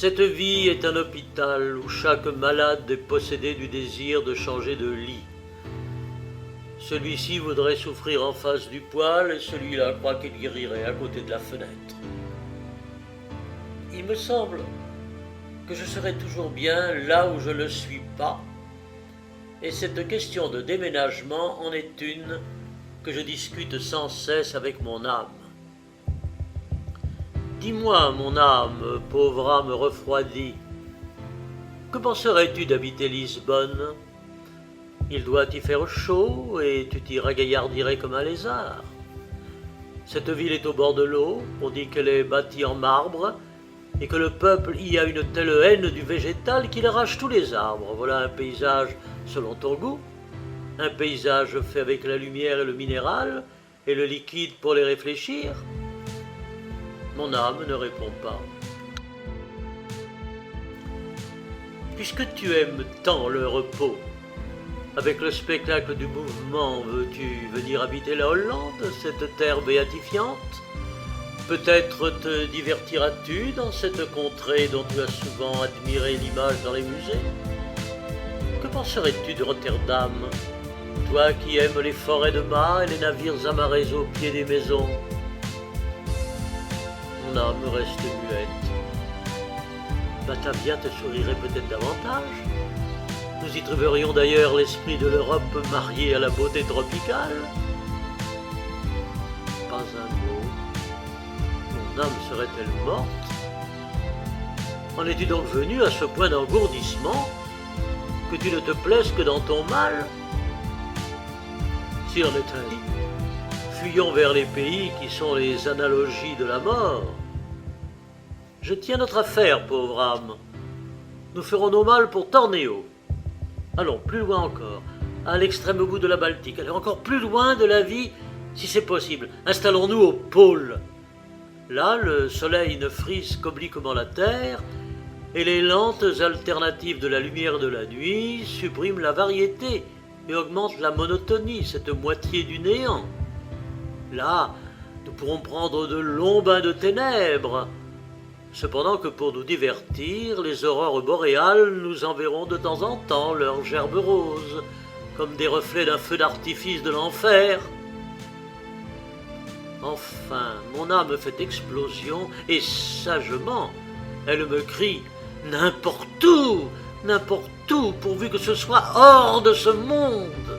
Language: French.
Cette vie est un hôpital où chaque malade est possédé du désir de changer de lit. Celui-ci voudrait souffrir en face du poêle et celui-là croit qu'il guérirait à côté de la fenêtre. Il me semble que je serai toujours bien là où je ne suis pas, et cette question de déménagement en est une que je discute sans cesse avec mon âme. Dis-moi, mon âme, pauvre âme refroidie, que penserais-tu d'habiter Lisbonne? Il doit y faire chaud et tu t'y ragaillardirais comme un lézard. Cette ville est au bord de l'eau, on dit qu'elle est bâtie en marbre et que le peuple y a une telle haine du végétal qu'il arrache tous les arbres. Voilà un paysage selon ton goût, un paysage fait avec la lumière et le minéral et le liquide pour les réfléchir. Mon âme ne répond pas. Puisque tu aimes tant le repos, avec le spectacle du mouvement, veux-tu venir habiter la Hollande, cette terre béatifiante? Peut-être te divertiras-tu dans cette contrée dont tu as souvent admiré l'image dans les musées? Que penserais-tu de Rotterdam, toi qui aimes les forêts de mâts et les navires amarrés au pied des maisons? Mon âme reste muette. Batavia te sourirait peut-être davantage. Nous y trouverions d'ailleurs l'esprit de l'Europe marié à la beauté tropicale. Pas un mot. Mon âme serait-elle morte? En es-tu donc venu à ce point d'engourdissement que tu ne te plaises que dans ton mal? S'il en est ainsi, fuyons vers les pays qui sont les analogies de la mort. Je tiens notre affaire, pauvre âme. Nous ferons nos malles pour Tornéo. Allons, plus loin encore, à l'extrême bout de la Baltique, allez encore plus loin de la vie, si c'est possible. Installons-nous au pôle. Là, le soleil ne frise qu'obliquement la terre, et les lentes alternatives de la lumière et de la nuit suppriment la variété et augmentent la monotonie, cette moitié du néant. Là, nous pourrons prendre de longs bains de ténèbres, cependant que pour nous divertir, les aurores boréales nous enverront de temps en temps leurs gerbes roses, comme des reflets d'un feu d'artifice de l'enfer. Enfin, mon âme fait explosion, et sagement, elle me crie « N'importe où, pourvu que ce soit hors de ce monde !»